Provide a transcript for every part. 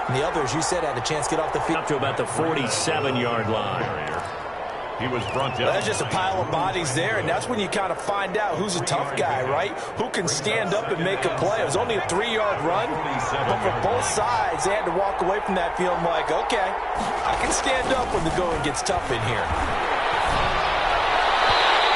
And the others, you said, had a chance to get off the field. Up to about the 47-yard line. He was brought down. That's just a pile of bodies there, and that's when you kind of find out who's a tough guy, right? Who can stand up and make a play. It was only a 3-yard run, but for both sides, they had to walk away from that field like, okay, I can stand up when the going gets tough in here.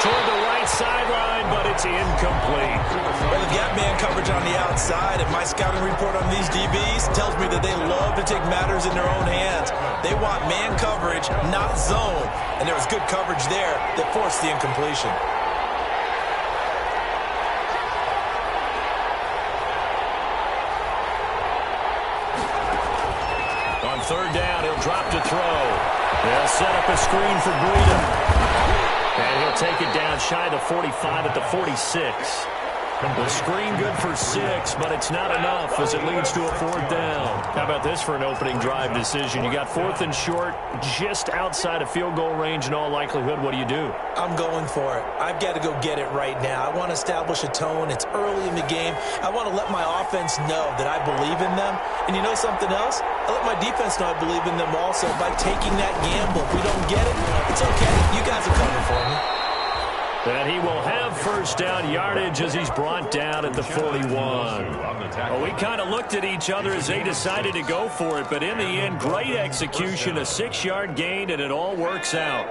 Toward the right sideline, but it's incomplete. Well, the gap man coverage on the outside, and my scouting report on these DBs tells me that they love to take matters in their own hands. They want man coverage, not zone. And there was good coverage there that forced the incompletion. On third down, he'll drop to throw. They'll set up a screen for Breida. And he'll take it down shy of the 45 at the 46. The screen good for 6, but it's not enough as it leads to a 4th down. How about this for an opening drive decision? You got 4th and short, just outside of field goal range in all likelihood. What do? I'm going for it. I've got to go get it right now. I want to establish a tone. It's early in the game. I want to let my offense know that I believe in them. And you know something else? I let my defense know I believe in them also by taking that gamble. If we don't get it, it's okay. You guys are coming for me. And he will have first down yardage as he's brought down at the 41. Well, we kind of looked at each other as they decided to go for it, but in the end, great execution, a 6-yard gain, and it all works out.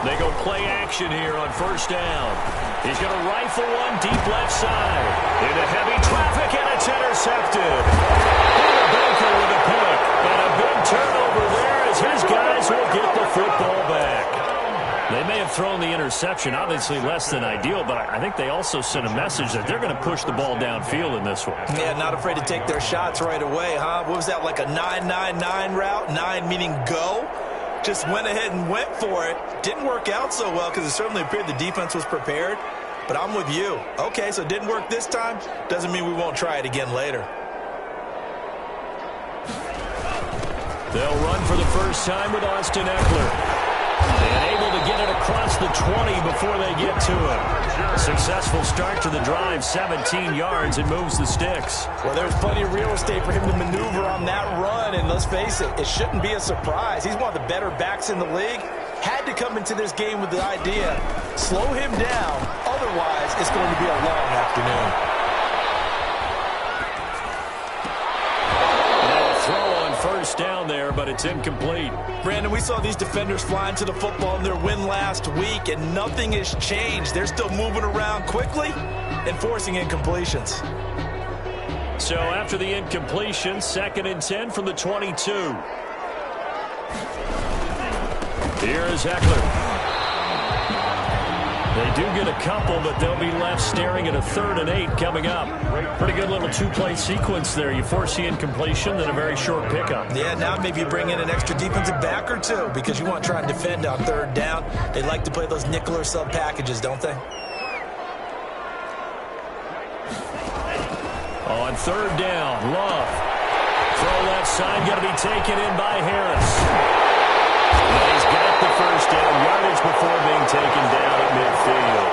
They go play action here on first down. He's going to rifle one deep left side. Into heavy traffic, and it's intercepted. Peter Baker with a pick. And a big turnover there as his guys will get the football back. They may have thrown the interception, obviously less than ideal, but I think they also sent a message that they're going to push the ball downfield in this one. Yeah, not afraid to take their shots right away, huh? What was that, like a 9-9-9 route? 9 meaning go? Just went ahead and went for it. Didn't work out so well because it certainly appeared the defense was prepared. But I'm with you. Okay, so it didn't work this time. Doesn't mean we won't try it again later. They'll run for the first time with Austin Eckler. And able to get it across the 20 before they get to it. Successful start to the drive, 17 yards, and moves the sticks. Well, there's plenty of real estate for him to maneuver on that run, and let's face it, it shouldn't be a surprise. He's one of the better backs in the league. Had to come into this game with the idea, slow him down, otherwise it's going to be a long afternoon. First down there, but it's incomplete. Brandon, we saw these defenders flying to the football in their win last week, and nothing has changed. They're still moving around quickly and forcing incompletions. So after the incompletion, 2nd and 10 from the 22. Here is Eckler. They do get a couple, but they'll be left staring at a 3rd and 8 coming up. Pretty good little 2-play sequence there. You force the incompletion, then a very short pickup. Yeah, now maybe you bring in an extra defensive back or two because you want to try and defend on 3rd down. They like to play those nickel or sub packages, don't they? On 3rd down, Love. Throw left side, going to be taken in by Harris. He's got the first down yardage before being taken down at midfield.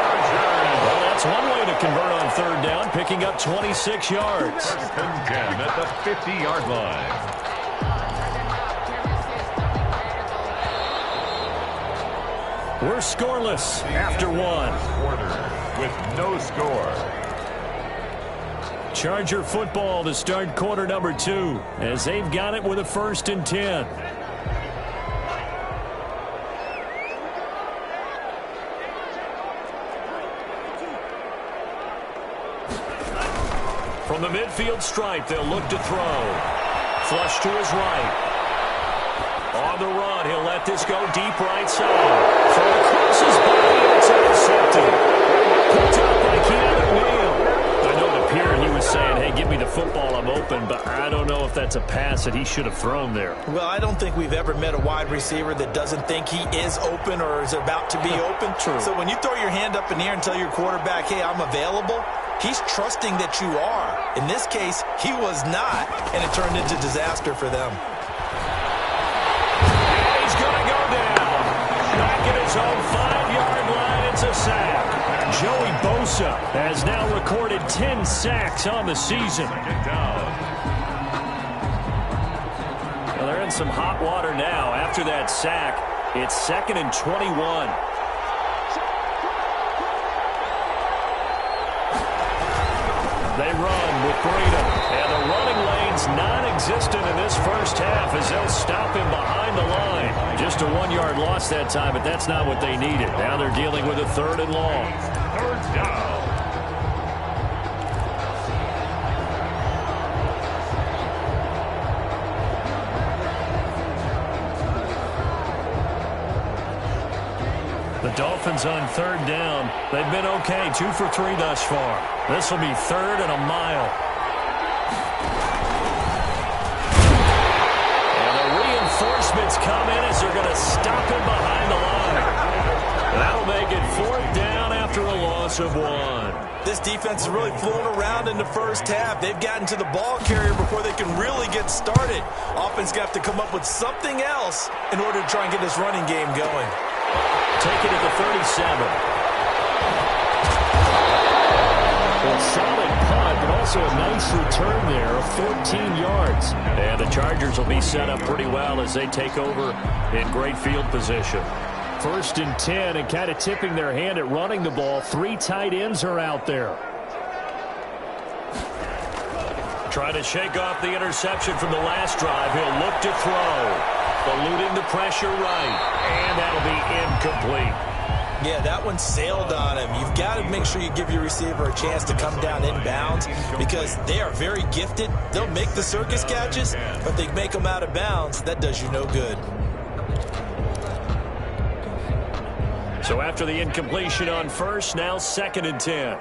Well, that's one way to convert on 3rd down, picking up 26 yards. 1st and 10 at the 50-yard line. We're scoreless after one. Quarter with no score. Charger football to start quarter number 2 as they've got it with a 1st and 10. From the midfield stripe, they'll look to throw. Flush to his right. On the run, he'll let this go deep right side. Throw across his body, and it's intercepted. Picked up by Keanu Neal. I know it appeared he was saying, hey, give me the football, I'm open, but I don't know if that's a pass that he should have thrown there. Well, I don't think we've ever met a wide receiver that doesn't think he is open or is about to be open. True. So when you throw your hand up in the air and tell your quarterback, hey, I'm available, he's trusting that you are. In this case, he was not, and it turned into disaster for them. He's going to his own 5-yard line. It's a sack. Joey Bosa has now recorded 10 sacks on the season. Well, they're in some hot water now. After that sack, it's 2nd and 21. They run with Breida, and the running lane's non-existent in this first half as they'll stop him behind the line. Just a 1-yard loss that time, but that's not what they needed. Now they're dealing with a 3rd and long. 3rd down. The Dolphins on 3rd down. They've been okay, 2 for 3 thus far. This will be 3rd and a mile. And the reinforcements come in as they're going to stop him behind the line. That'll make it 4th down after a loss of 1. This defense is really flown around in the first half. They've gotten to the ball carrier before they can really get started. Offense got to come up with something else in order to try and get this running game going. Take it at the 37. A solid punt, but also a nice return there of 14 yards. And the Chargers will be set up pretty well as they take over in great field position. 1st and 10, and kind of tipping their hand at running the ball. 3 tight ends are out there. Trying to shake off the interception from the last drive. He'll look to throw. Eluding the pressure right. And that'll be incomplete. Yeah, that one sailed on him. You've got to make sure you give your receiver a chance to come down inbounds because they are very gifted. They'll make the circus catches, but they make them out of bounds. That does you no good. So after the incompletion on 1st, now 2nd and 10.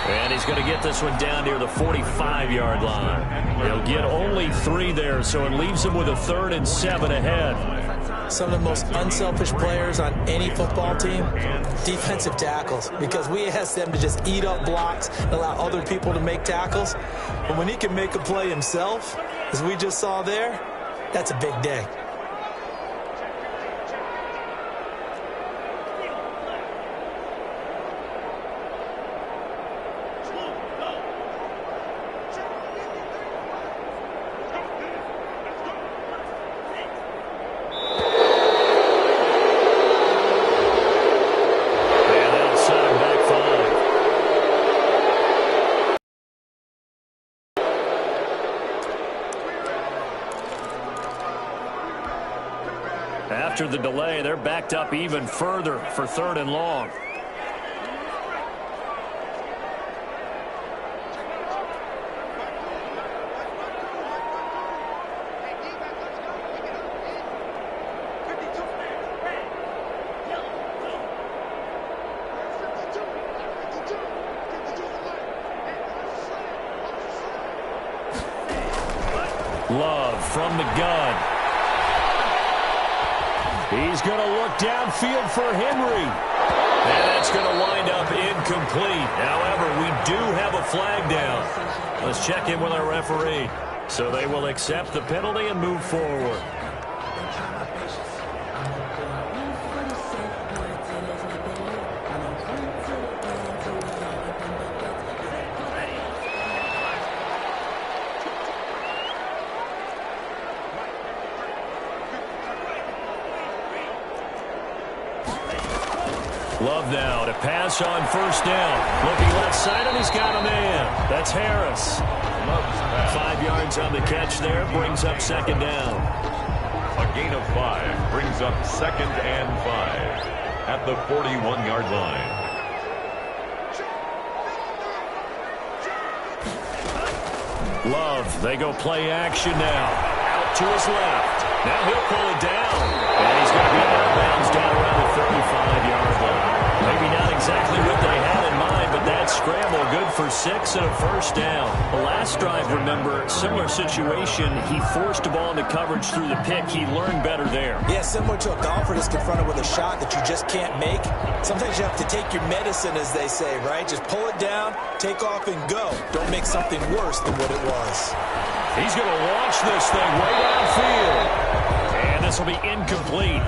And he's going to get this one down near the 45-yard line. He'll get only 3 there, so it leaves him with a 3rd and 7 ahead. Some of the most unselfish players on any football team, defensive tackles, because we ask them to just eat up blocks and allow other people to make tackles. But when he can make a play himself, as we just saw there, that's a big day. After the delay, they're backed up even further for 3rd and long. Love from the gun. He's going to look downfield for Henry. And that's going to wind up incomplete. However, we do have a flag down. Let's check in with our referee. So they will accept the penalty and move forward. Love now to pass on 1st down. Looking left side, and he's got a man. That's Harris. 5 yards on the catch there. Brings up 2nd down. A gain of 5 brings up 2nd and 5 at the 41-yard line. Love, they go play action now. Out to his left. Now he'll pull it down. And he's going to be out of bounds down around the 35-yard line. Maybe not exactly what they had in mind, but that scramble good for 6 and a 1st down. The last drive, remember, similar situation. He forced the ball into coverage through the pick. He learned better there. Yeah, similar to a golfer that's confronted with a shot that you just can't make. Sometimes you have to take your medicine, as they say, right? Just pull it down, take off, and go. Don't make something worse than what it was. He's going to launch this thing way downfield. And this will be incomplete.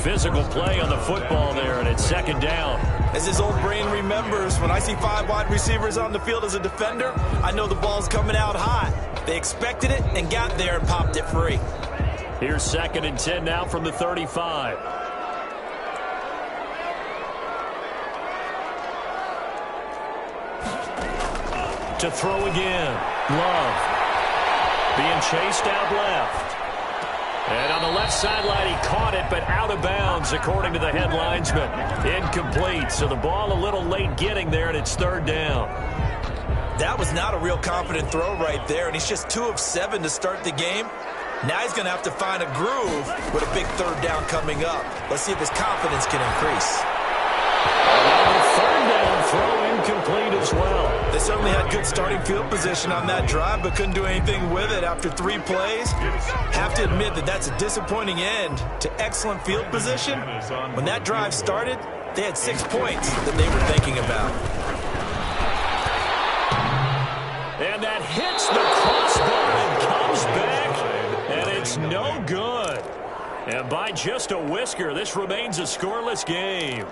Physical play on the football there, and it's second down. As his old brain remembers, when I see 5 wide receivers on the field as a defender, I know the ball's coming out hot. They expected it and got there and popped it free. Here's 2nd and 10 now from the 35. To throw again. Love. Being chased out left. And on the left sideline, he caught it, but out of bounds, according to the head linesman. Incomplete, so the ball a little late getting there, and it's 3rd down. That was not a real confident throw right there, and he's just 2 of 7 to start the game. Now he's going to have to find a groove with a big 3rd down coming up. Let's see if his confidence can increase. Another 3rd down throw incomplete as well. They certainly had good starting field position on that drive, but couldn't do anything with it after 3 plays. Have to admit that that's a disappointing end to excellent field position. When that drive started, they had 6 points that they were thinking about. And that hits the crossbar and comes back, and it's no good. And by just a whisker, this remains a scoreless game.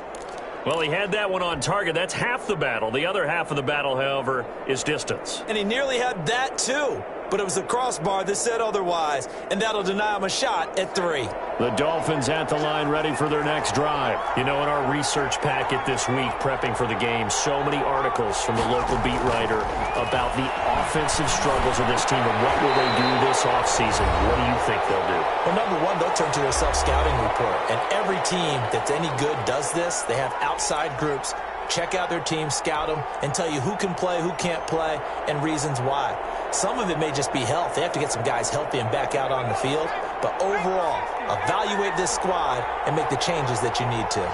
Well, he had that one on target. That's half the battle. The other half of the battle, however, is distance. And he nearly had that, too. But it was the crossbar that said otherwise, and that'll deny him a shot at 3. The Dolphins at the line ready for their next drive. You know, in our research packet this week, prepping for the game, so many articles from the local beat writer about the offensive struggles of this team and what will they do this offseason. What do you think they'll do? Well, number one, they'll turn to their self-scouting report. And every team that's any good does this. They have outside groups. Check out their team, scout them, and tell you who can play, who can't play, and reasons why. Some of it may just be health. They have to get some guys healthy and back out on the field. But overall, evaluate this squad and make the changes that you need to.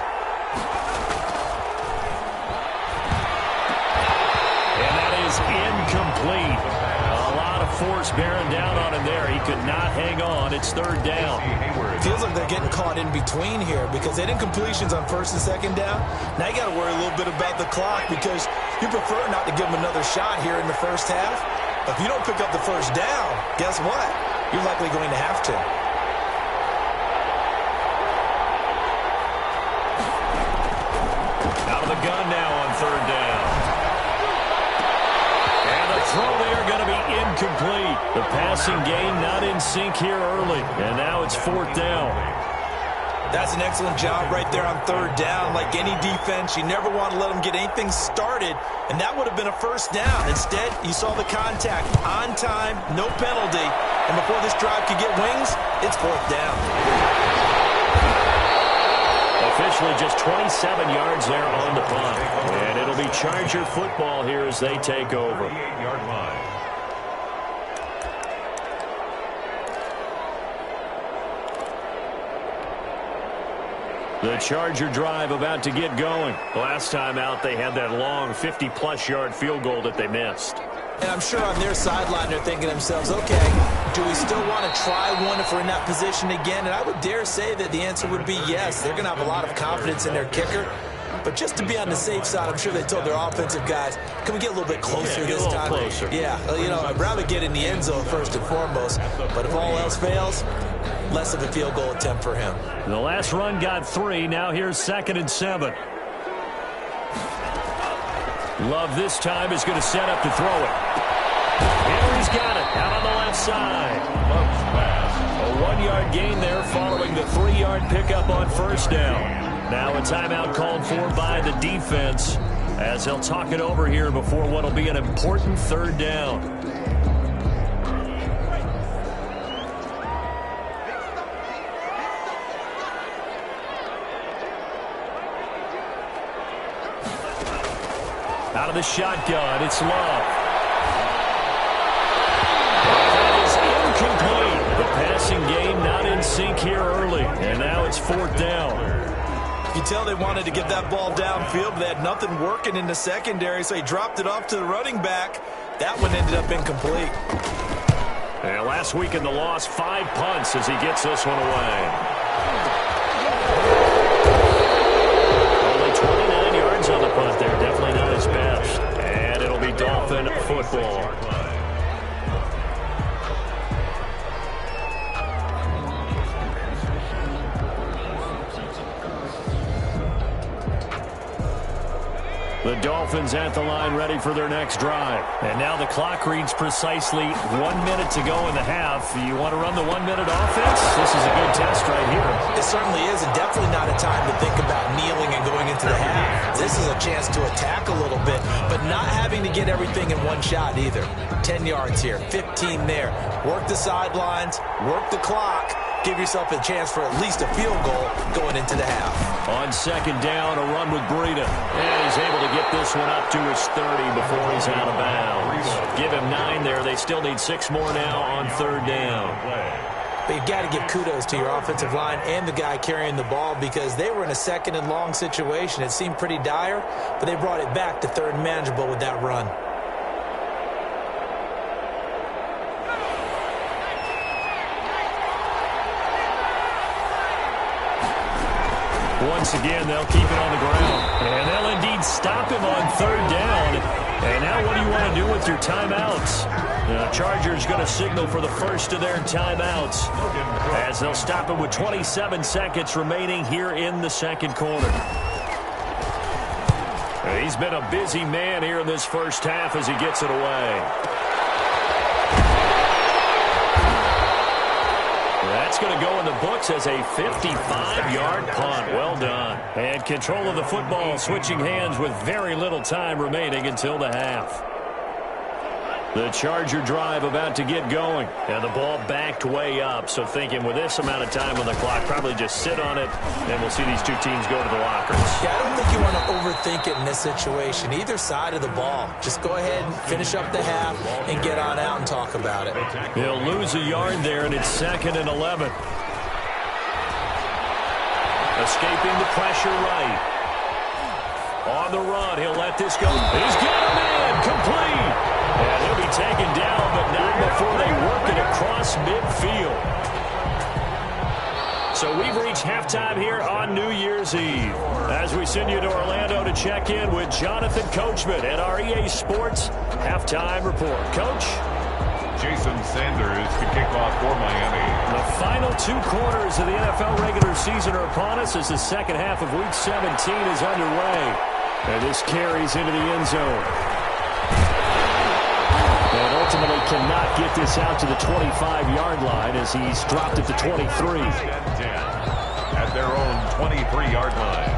And that is incomplete. A lot of force bearing down on him there. He could not hang on. It's 3rd down. Feels like they're getting caught in between here because they did completions on 1st and 2nd down. Now you got to worry a little bit about the clock because you prefer not to give them another shot here in the first half. If you don't pick up the 1st down, guess what? You're likely going to have to. Out of the gun now on 3rd down. And the throw there going to be incomplete. The passing game not in sync here early. And now it's 4th down. That's an excellent job right there on 3rd down. Like any defense, you never want to let them get anything started, and that would have been a 1st down. Instead, you saw the contact on time, no penalty, and before this drive could get wings, it's 4th down. Officially just 27 yards there on the punt. And it'll be Charger football here as they take over. 48-yard line. The Charger drive about to get going. Last time out, they had that long 50-plus yard field goal that they missed. And I'm sure on their sideline they're thinking to themselves, okay, do we still want to try one if we're in that position again? And I would dare say that the answer would be yes. They're going to have a lot of confidence in their kicker. But just to be on the safe side, I'm sure they told their offensive guys, can we get a little bit closer this time? Closer. Yeah, you know, I'd rather get in the end zone first and foremost. But if all else fails, less of a field goal attempt for him. The last run got 3. Now here's 2nd and 7. Love this time is going to set up to throw it. Here he's got it out on the left side. Love's pass. A 1-yard gain there following the 3-yard pickup on 1st down. Now a timeout called for by the defense as they'll talk it over here before what will be an important 3rd down. Out of the shotgun, it's Love. That is incomplete. The passing game not in sync here early, and now it's 4th down. You tell they wanted to get that ball downfield, but they had nothing working in the secondary, so he dropped it off to the running back. That one ended up incomplete. And last week in the loss, 5 punts as he gets this one away. Only 29 yards on the punt there. Definitely not his best. And it'll be Dolphin football. The Dolphins at the line ready for their next drive. And now the clock reads precisely 1 minute to go in the half. You want to run the 1 minute offense? This is a good test right here. It certainly is, and definitely not a time to think about kneeling and going into the half. This is a chance to attack a little bit, but not having to get everything in one shot either. 10 yards here, 15 there. Work the sidelines, work the clock. Give yourself a chance for at least a field goal going into the half. On second down, a run with Breida. And he's able to get this one up to his 30 before he's out of bounds. Give him 9 there. They still need 6 more now on third down. But you've got to give kudos to your offensive line and the guy carrying the ball because they were in a second and long situation. It seemed pretty dire, but they brought it back to third and manageable with that run. Once again, they'll keep it on the ground. And they'll indeed stop him on third down. And now what do you want to do with your timeouts? The Chargers going to signal for the first of their timeouts as they'll stop him with 27 seconds remaining here in the second quarter. He's been a busy man here in this first half as he gets it away. That's going to go in the books as a 55-yard punt. Well done. And control of the football switching hands with very little time remaining until the half. The Charger drive about to get going. And the ball backed way up. So thinking with this amount of time on the clock, probably just sit on it, and we'll see these two teams go to the lockers. Yeah, I don't think you want to overthink it in this situation. Either side of the ball. Just go ahead and finish up the half and get on out and talk about it. He'll lose a yard there, and it's 2nd and 11. Escaping the pressure right. On the run, he'll let this go. He's got him in, complete. And he'll be taken down, but not before they work it across midfield. So we've reached halftime here on New Year's Eve. As we send you to Orlando to check in with Jonathan Coachman at our EA Sports Halftime Report. Coach? Jason Sanders to kick off for Miami. The final 2 quarters of the NFL regular season are upon us as the second half of Week 17 is underway. And this carries into the end zone. And ultimately cannot get this out to the 25-yard line as he's dropped it to 23. At their own 23-yard line.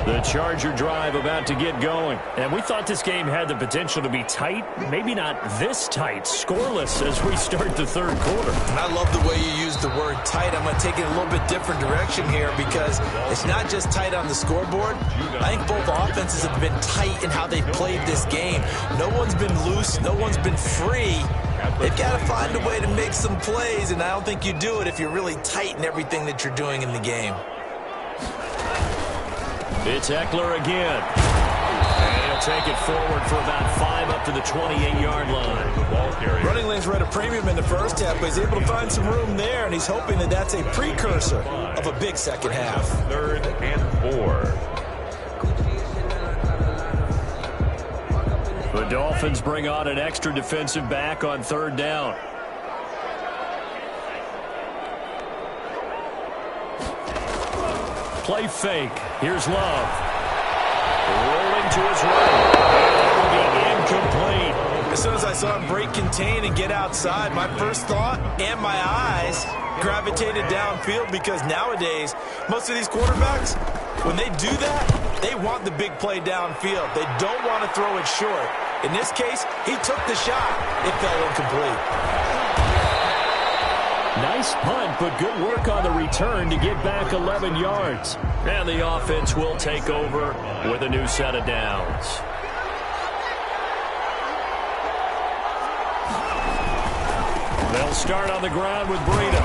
The Charger drive about to get going. And we thought this game had the potential to be tight. Maybe not this tight. Scoreless as we start the third quarter. And I love the way you use the word tight. I'm going to take it a little bit different direction here because it's not just tight on the scoreboard. I think both offenses have been tight in how they've played this game. No one's been loose. No one's been free. They've got to find a way to make some plays, and I don't think you do it if you're really tight in everything that you're doing in the game. It's Eckler again. And he'll take it forward for about 5 up to the 28-yard line. Running lanes were at a premium in the first half, but he's able to find some room there, and he's hoping that that's a precursor of a big second half. 3rd and 4. The Dolphins bring on an extra defensive back on third down. Play fake. Here's Love. Rolling to his right. That will be incomplete. As soon as I saw him break contain and get outside, my first thought and my eyes gravitated downfield because nowadays, most of these quarterbacks, when they do that, they want the big play downfield. They don't want to throw it short. In this case, he took the shot. It fell incomplete. Nice punt, but good work on the return to get back 11 yards. And the offense will take over with a new set of downs. They'll start on the ground with Breida.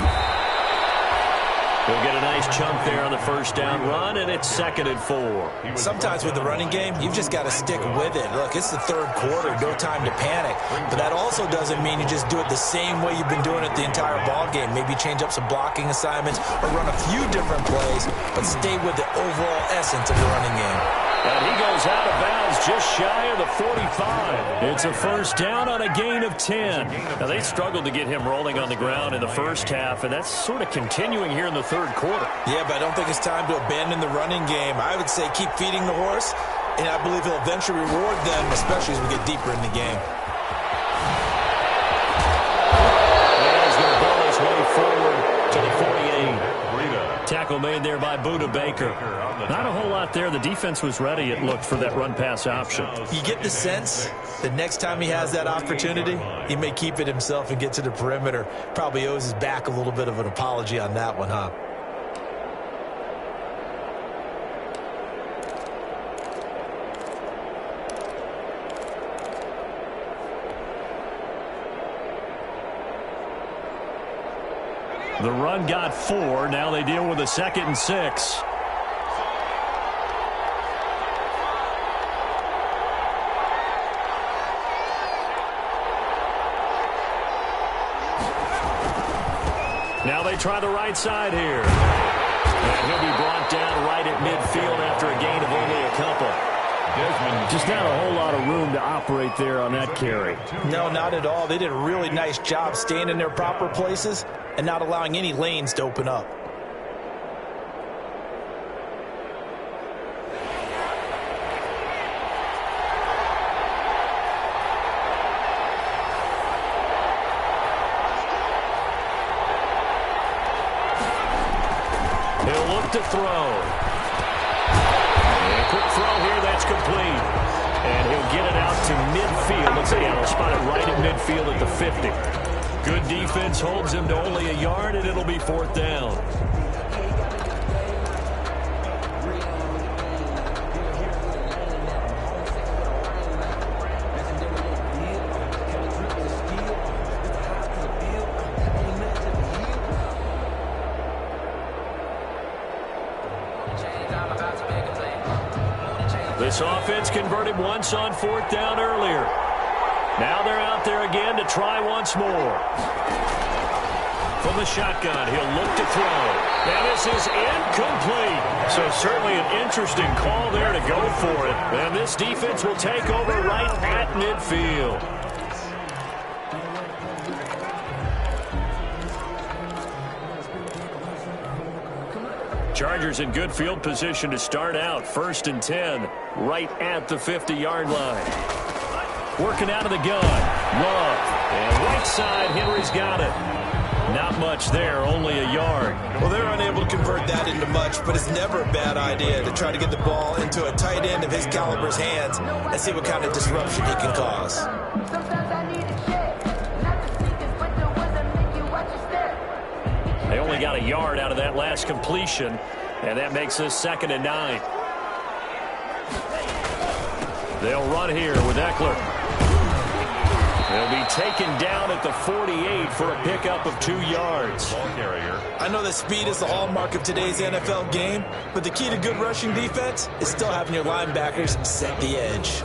He'll get a nice chunk there on the first down run, and it's 2nd and 4. Sometimes with the running game, you've just got to stick with it. Look, it's the third quarter, no time to panic. But that also doesn't mean you just do it the same way you've been doing it the entire ball game. Maybe change up some blocking assignments or run a few different plays, but stay with the overall essence of the running game. And he goes out of bounds falls just shy of the 45. It's a first down on a gain of 10. Now, they struggled to get him rolling on the ground in the first half, and that's sort of continuing here in the third quarter. Yeah, but I don't think it's time to abandon the running game. I would say keep feeding the horse, and I believe he'll eventually reward them, especially as we get deeper in the game. And he's going to ball his way forward to the 48. Tackle made there by Buda Baker. Not a whole lot there. The defense was ready, it looked, for that run-pass option. You get the sense that next time he has that opportunity, he may keep it himself and get to the perimeter. Probably owes his back a little bit of an apology on that one, huh? The run got 4. Now they deal with a 2nd and 6. Now they try the right side here. And he'll be brought down right at midfield after a gain of only a couple. Just not a whole lot of room to operate there on that carry. No, not at all. They did a really nice job staying in their proper places and not allowing any lanes to open up. He'll look to throw. And a quick throw here, that's complete. And he'll get it out to midfield. Let's see, he'll spot it right at midfield at the 50. Good defense holds him to only a yard, and it'll be 4th down. This offense converted once on 4th down earlier. Now they're out there again to try once more. From the shotgun, he'll look to throw. And this is incomplete. So certainly an interesting call there to go for it. And this defense will take over right at midfield. Chargers in good field position to start out. 1st and 10, right at the 50-yard line. Working out of the gun. Love. And right side, Henry's got it. Not much there, only a yard. Well, they're unable to convert that into much, but it's never a bad idea to try to get the ball into a tight end of his caliber's hands and see what kind of disruption he can cause. They only got a yard out of that last completion, and that makes this 2nd and 9. They'll run here with Eckler. They'll be taken down at the 48 for a pickup of 2 yards. I know that speed is the hallmark of today's NFL game, but the key to good rushing defense is still having your linebackers set the edge.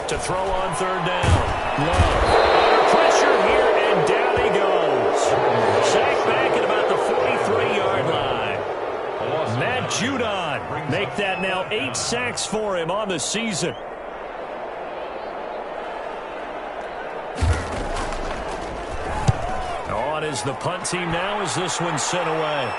To throw on 3rd down. Love. Under pressure here, and down he goes. Sacked back at about the 43-yard line. Matt Judon make that now 8 sacks for him on the season. On is the punt team now as this one's sent away.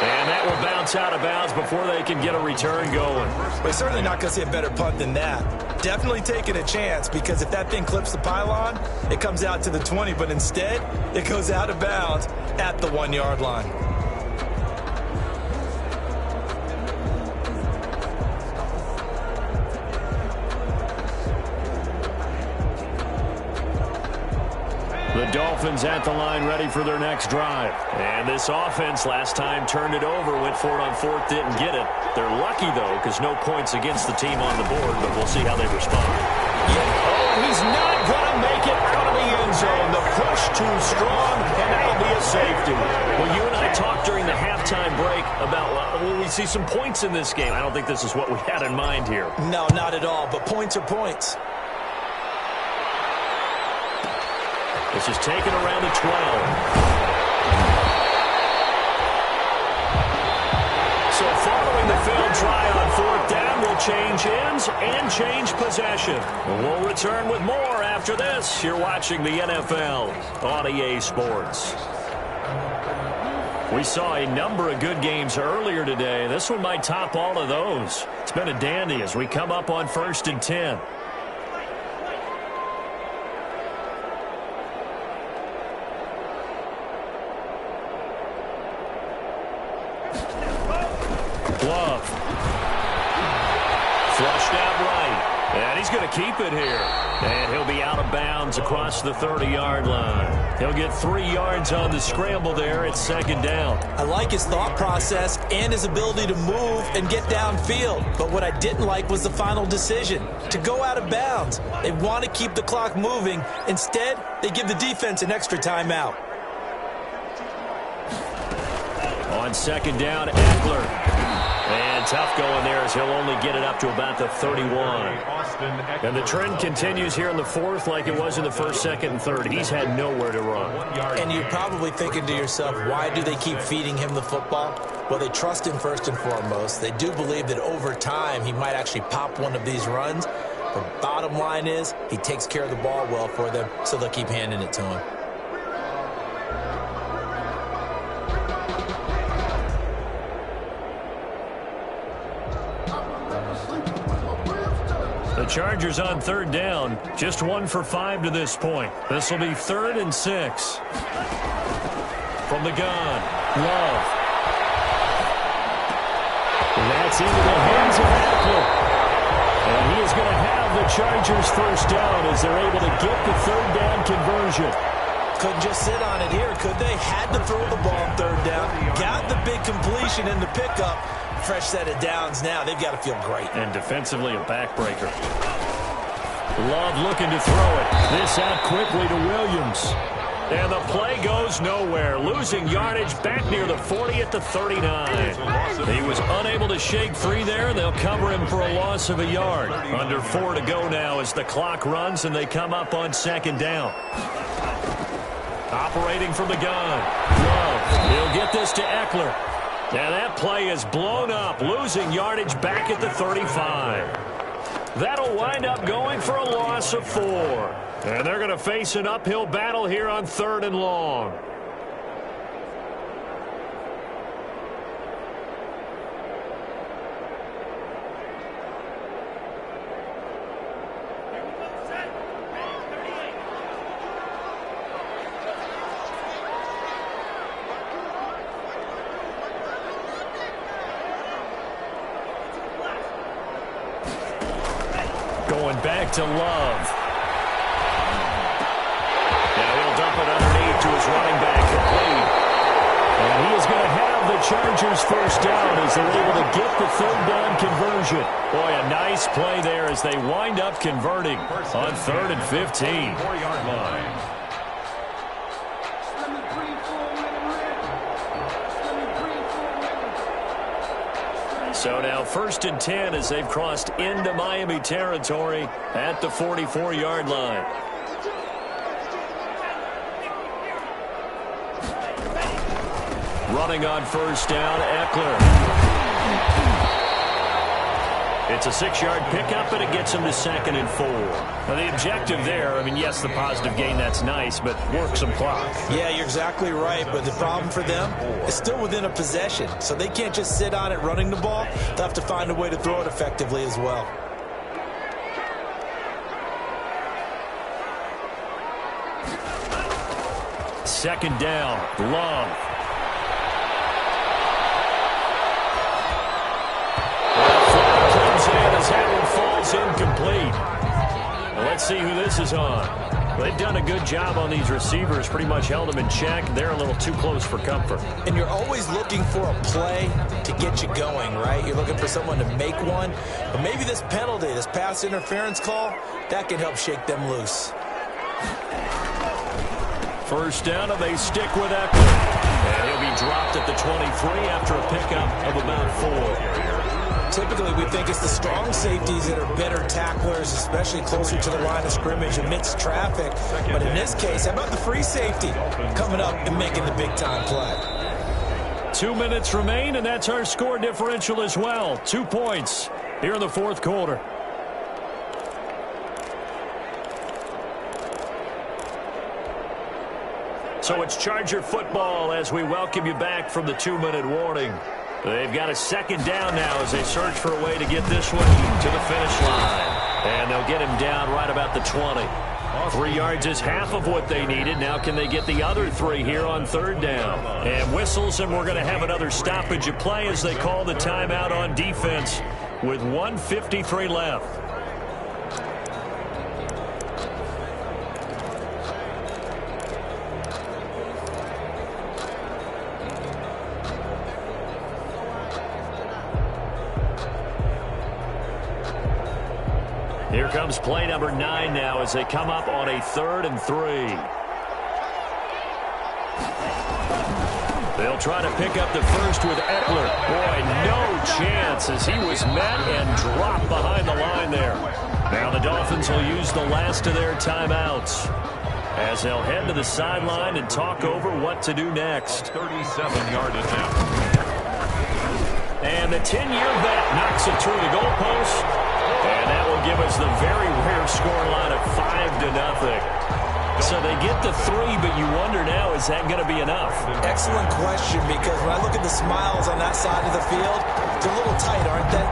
And that will bounce out of bounds before they can get a return going. We're certainly not going to see a better punt than that. Definitely taking a chance, because if that thing clips the pylon, it comes out to the 20, but instead, it goes out of bounds at the 1-yard line. The Dolphins at the line, ready for their next drive. And this offense last time turned it over, went for it on 4th, didn't get it. They're lucky, though, because no points against the team on the board, but we'll see how they respond. Yeah. Oh, he's not going to make it out of the end zone. The push too strong, and that'll be a safety. Well, you and I talked during the halftime break about, will we see some points in this game? I don't think this is what we had in mind here. No, not at all, but points are points. This is taken around the 12. So following the failed try on fourth down, we'll change ends and change possession. We'll return with more after this. You're watching the NFL on EA Sports. We saw a number of good games earlier today. This one might top all of those. It's been a dandy as we come up on 1st and 10. Love. Flushed out right. And he's going to keep it here. And he'll be out of bounds across the 30-yard line. He'll get 3 yards on the scramble there at 2nd down. I like his thought process and his ability to move and get downfield. But what I didn't like was the final decision, to go out of bounds. They want to keep the clock moving. Instead, they give the defense an extra timeout. On 2nd down, Eckler. And tough going there as he'll only get it up to about the 31. And the trend continues here in the 4th like it was in the 1st, 2nd, and 3rd. He's had nowhere to run. And you're probably thinking to yourself, why do they keep feeding him the football? Well, they trust him first and foremost. They do believe that over time he might actually pop one of these runs. The bottom line is he takes care of the ball well for them, so they'll keep handing it to him. The Chargers on 3rd down, just 1 for 5 to this point. This will be 3rd and 6. From the gun, Love. And that's into the hands of Eckler. And he is going to have the Chargers 1st down as they're able to get the 3rd down conversion. Couldn't just sit on it here, could they? Had to throw the ball on 3rd down. Got the big completion in the pickup. Fresh set of downs now. They've got to feel great. And defensively, a backbreaker. Love looking to throw it. This out quickly to Williams. And the play goes nowhere. Losing yardage back near the 40 at the 39. He was unable to shake free there. They'll cover him for a loss of a yard. Under 4 to go now as the clock runs and they come up on 2nd down. Operating from the gun. Love. He'll get this to Eckler. Now that play is blown up, losing yardage back at the 35. That'll wind up going for a loss of 4. And they're going to face an uphill battle here on 3rd and long. Going back to Love. Now he'll dump it underneath to his running back, complete. And he is going to have the Chargers 1st down as they're able to get the 3rd down conversion. Boy, a nice play there as they wind up converting on 3rd and 15. 4-yard line. So now 1st and 10 as they've crossed into Miami territory at the 44-yard line. Running on 1st down, Eckler. It's a 6-yard pickup, and it gets him to 2nd and 4. Now, the objective there, I mean, yes, the positive gain, that's nice, but work some clock. Yeah, you're exactly right, but the problem for them is still within a possession, so they can't just sit on it running the ball. They'll have to find a way to throw it effectively as well. Second down, Love. As that one falls incomplete. Well, let's see who this is on. They've done a good job on these receivers, pretty much held them in check. They're a little too close for comfort. And you're always looking for a play to get you going, right? You're looking for someone to make one. But maybe this penalty, this pass interference call, that can help shake them loose. First down, and they stick with Eckler. And he'll be dropped at the 23 after a pickup of about 4. Typically, we think it's the strong safeties that are better tacklers, especially closer to the line of scrimmage amidst traffic. But in this case, how about the free safety coming up and making the big-time play? 2 minutes remain, and that's our score differential as well. 2 points here in the fourth quarter. So it's Charger football as we welcome you back from the 2-minute warning. They've got a second down now as they search for a way to get this one to the finish line. And they'll get him down right about the 20. 3 yards is half of what they needed. Now can they get the other 3 here on third down? And whistles, and we're going to have another stoppage of play as they call the timeout on defense with 1:53 left. Here comes play number 9 now as they come up on a 3rd and 3. They'll try to pick up the first with Eckler. Boy, no chance as he was met and dropped behind the line there. Now the Dolphins will use the last of their timeouts as they'll head to the sideline and talk over what to do next. 37-yard attempt. And the 10-year vet knocks it through the goalpost. And that will give us the very rare scoreline of 5-0. So they get the 3, but you wonder now, is that going to be enough? Excellent question, because when I look at the smiles on that side of the field, they're a little tight, aren't they?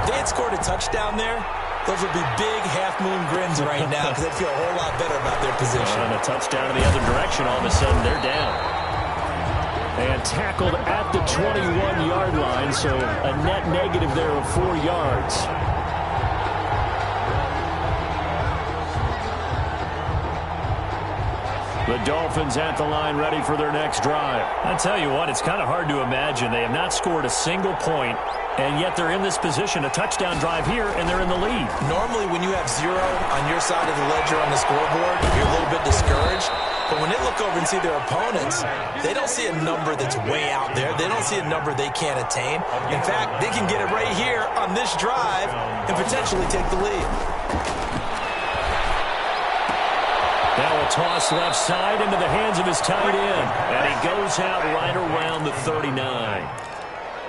If they had scored a touchdown there, those would be big half-moon grins right now because they'd feel a whole lot better about their position. And a touchdown in the other direction, all of a sudden they're down. And tackled at the 21-yard line, so a net negative there of 4 yards. The Dolphins at the line ready for their next drive. I tell you what, it's kind of hard to imagine. They have not scored a single point, and yet they're in this position, a touchdown drive here, and they're in the lead. Normally, when you have 0 on your side of the ledger on the scoreboard, you're a little bit discouraged. But when they look over and see their opponents, they don't see a number that's way out there. They don't see a number they can't attain. In fact, they can get it right here on this drive and potentially take the lead. Now a toss left side into the hands of his tight end. And he goes out right around the 39.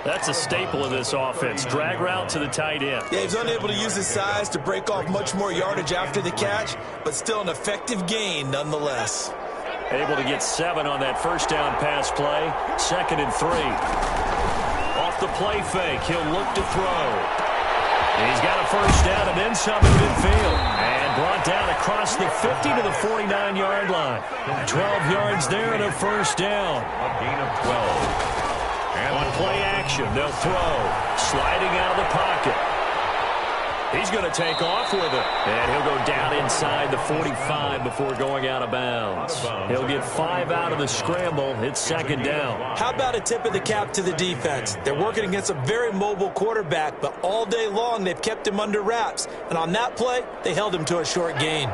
That's a staple of this offense. Drag route to the tight end. Yeah, he's unable to use his size to break off much more yardage after the catch, but still an effective gain nonetheless. Able to get 7 on that first down pass play. 2nd and 3. Off the play fake, he'll look to throw. He's got a first down and then some in midfield. And brought down across the 50 to the 49-yard line. 12 yards there and a first down. A gain of 12. And on play action, they'll throw. Sliding out of the pocket. He's going to take off with it. And he'll go down inside the 45 before going out of bounds. He'll get 5 out of the scramble. It's 2nd down. How about a tip of the cap to the defense? They're working against a very mobile quarterback, but all day long they've kept him under wraps. And on that play, they held him to a short gain.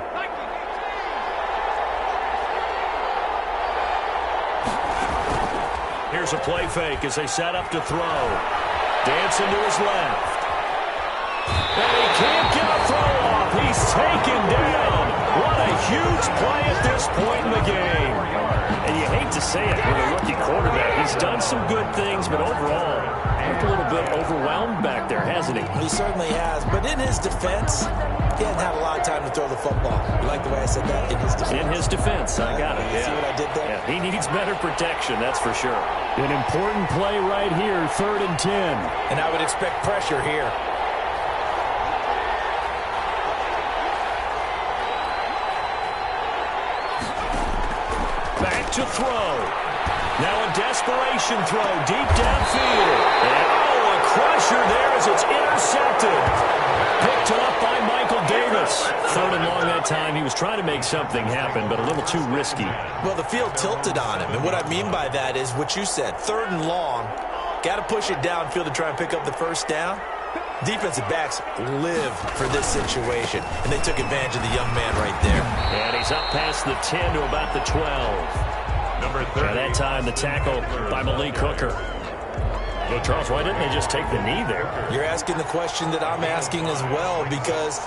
Here's a play fake as they set up to throw. Dancing to his left. And he can't get a throw off. He's taken down. What a huge play at this point in the game. And you hate to say it with a rookie quarterback. He's done some good things, but overall, looked a little bit overwhelmed back there, hasn't he? He certainly has. But in his defense, he hasn't had a lot of time to throw the football. You like the way I said that? In his defense. In his defense. I got it. See what I did there? Yeah, he needs better protection, that's for sure. An important play right here, 3rd and 10. And I would expect pressure here. Back to throw. Now a desperation throw deep downfield. And a crusher there as it's intercepted. picked up by Michael Davis. 3rd and long that time. He was trying to make something happen, but a little too risky. Well, the field tilted on him, and what I mean by that is what you said, 3rd and long. Got to push it downfield to try and pick up the first down. Defensive backs live for this situation, and they took advantage of the young man right there. And he's up past the 10 to about the 12. Number 30. At that time, the tackle by Malik Hooker. Well, Charles, why didn't they just take the knee there? You're asking the question that I'm asking as well, because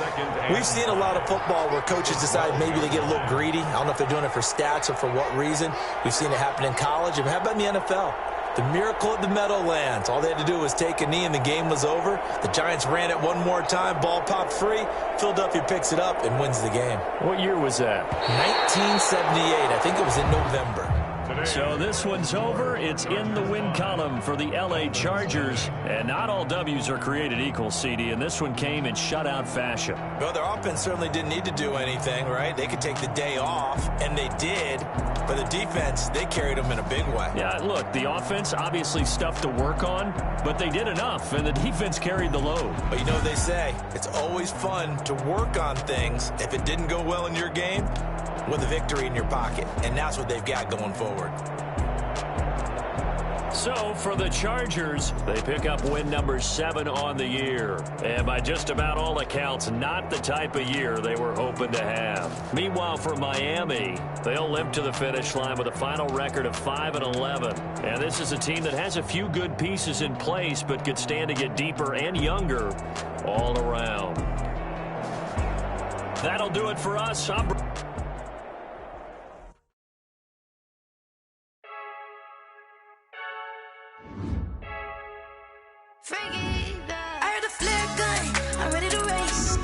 we've seen a lot of football where coaches decide maybe they get a little greedy. I don't know if they're doing it for stats or for what reason. We've seen it happen in college. And how about in the NFL? The miracle of the Meadowlands. All they had to do was take a knee and the game was over. The Giants ran it one more time. Ball popped free. Philadelphia picks it up and wins the game. What year was that? 1978. I think it was in November. So this one's over. It's in the win column for the L.A. Chargers. And not all W's are created equal, CD. And this one came in shutout fashion. Well, their offense certainly didn't need to do anything, right? They could take the day off, and they did. But the defense, they carried them in a big way. Yeah, look, the offense, obviously stuff to work on, but they did enough, and the defense carried the load. But you know what they say, it's always fun to work on things if it didn't go well in your game with a victory in your pocket. And that's what they've got going forward. So, for the Chargers, they pick up win number 7 on the year. And by just about all accounts, not the type of year they were hoping to have. Meanwhile, for Miami, they'll limp to the finish line with a final record of 5-11. And this is a team that has a few good pieces in place, but could stand to get deeper and younger all around. That'll do it for us. I heard a flare gun, I'm ready to race.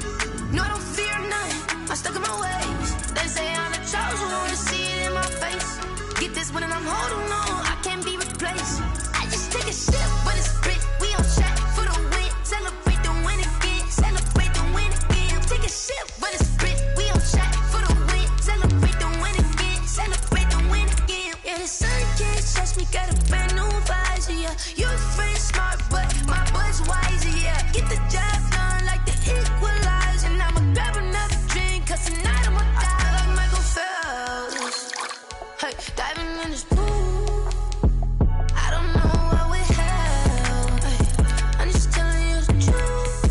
No, I don't fear none, I'm stuck in my ways. They say I'm the chosen one, see it in my face. Get this one and I'm holding on, I can't be replaced. I just take a sip, but it's split, we on track for the win. Celebrate the win again, celebrate the win again. Take a sip, but it's split, we on track for the win. Celebrate the win again, celebrate the win again. Yeah, the sun can't touch me, got a brand new visor, yeah. Your friend smart, but my boy's wiser, yeah. Get the job done like the equalizer. And I'ma grab another drink, cause tonight I'ma die like Michael Phelps. Hey, diving in this pool, I don't know what we have. Hey, I'm just telling you the truth.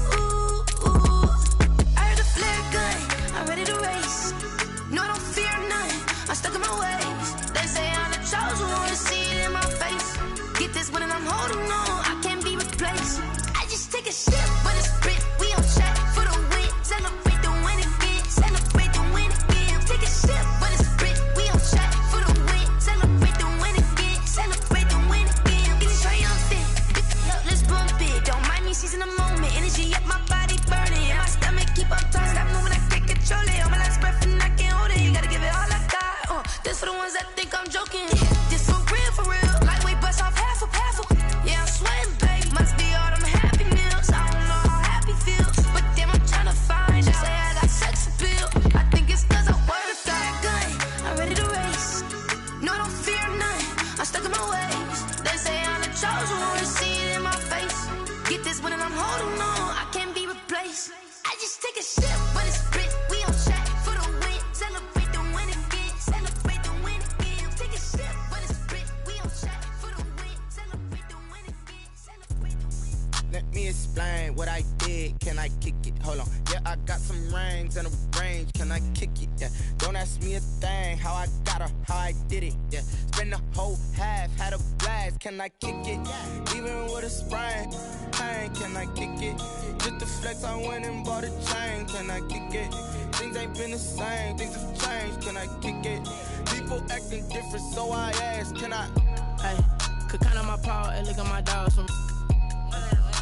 I heard a flare gun, I'm ready to race. No, I don't fear none, I'm stuck in my ways. They say I'm the chosen one, see it in my face. Get this one and I'm holding on, I can't be replaced. I just take a sip, but it's split, we on track for the win. Celebrate the win again, celebrate the win again. Take a sip, but it's split, we on track for the win. Celebrate the win again, celebrate the win again. It's triumphant, let's bump it. Don't mind me seizing the moment, energy up my body burning. And my stomach keep on turning, stop moving, I can't control it. On my last breath and I can't hold it, you gotta give it all I got. This for the ones that think I'm joking. This for real, lightweight bust off half a. Yeah, I'm sweating, babe, must be all them happy meals. I don't know how happy feels, but damn, I'm tryna find you. Say I got sex appeal, I think it's cause I word a fire gun. I'm ready to race, no, I don't fear none, I'm stuck in my ways. They say I'm the chosen one, see it in my face. Get this one and I'm holding on, I can't be replaced. I just take a sip, but it's split, we on track for the win. Celebrate the win again, celebrate the win again. Take a sip, but it's split, we on track for the win. Celebrate the win again, celebrate the win. Let me explain what I did. Can I kick it? Hold on. Yeah, I got some rings and a range. Can I kick it? Yeah. Don't ask me a thing. How I got her, how I did it. Yeah. Spend the whole half, had a blast. Can I kick it? Even with a sprain, pain. Can I kick it? Just to flex, I went and bought a chain. Can I kick it? Things ain't been the same. Things have changed. Can I kick it? People acting different, so I asked. Can I? Hey, could count on my power and look at my dogs from.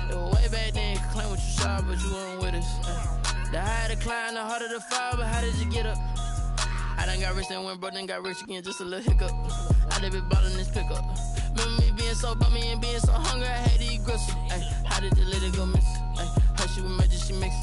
It was way back then, could claim what you saw, but you weren't with us. The higher the climb, the harder the fall, but how did you get up? I done got rich and went broke, then got rich again, just a little hiccup. I done been bought in this pickup. Remember me being so bummy and being so hungry, I had to eat gristle. Ay, how did the lady go miss? Ay, her she was magic, she mixed.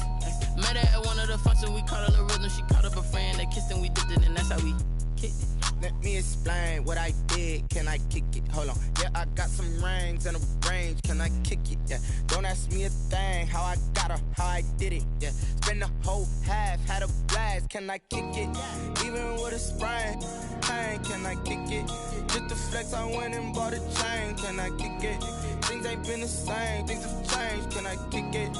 Met her at one of the functions, we caught her the rhythm, she caught up a friend, they kissed and we dipped it, and that's how we kicked it. Let me explain what I did. Can I kick it? Hold on. Yeah, I got some rings and a range. Can I kick it? Yeah. Don't ask me a thing. How I got her, how I did it. Yeah. Spend the whole half, had a blast. Can I kick it? Even with a sprain, pain. Can I kick it? Just the flex, I went and bought a chain. Can I kick it? Things ain't been the same. Things have changed. Can I kick it?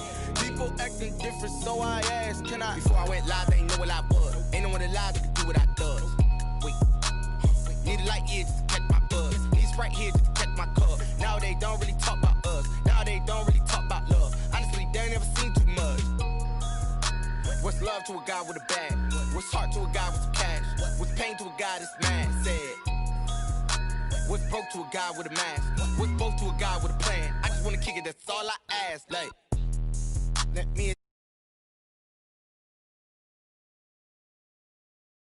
People acting different, so I asked, can I? Before I went live, they ain't know what I was. Ain't no one alive that could do what I does. Wait. Need a light here just to catch my buzz. Need Sprite here just to catch my cup. Now they don't really talk about us. Now they don't really talk about love. Honestly, they ain't never seen too much. What's love to a guy with a bag? What's heart to a guy with some cash? What's pain to a guy that's mad? Said. What's broke to a guy with a mask? What's both to a guy with a plan? I just wanna kick it, that's all I ask. Like, let me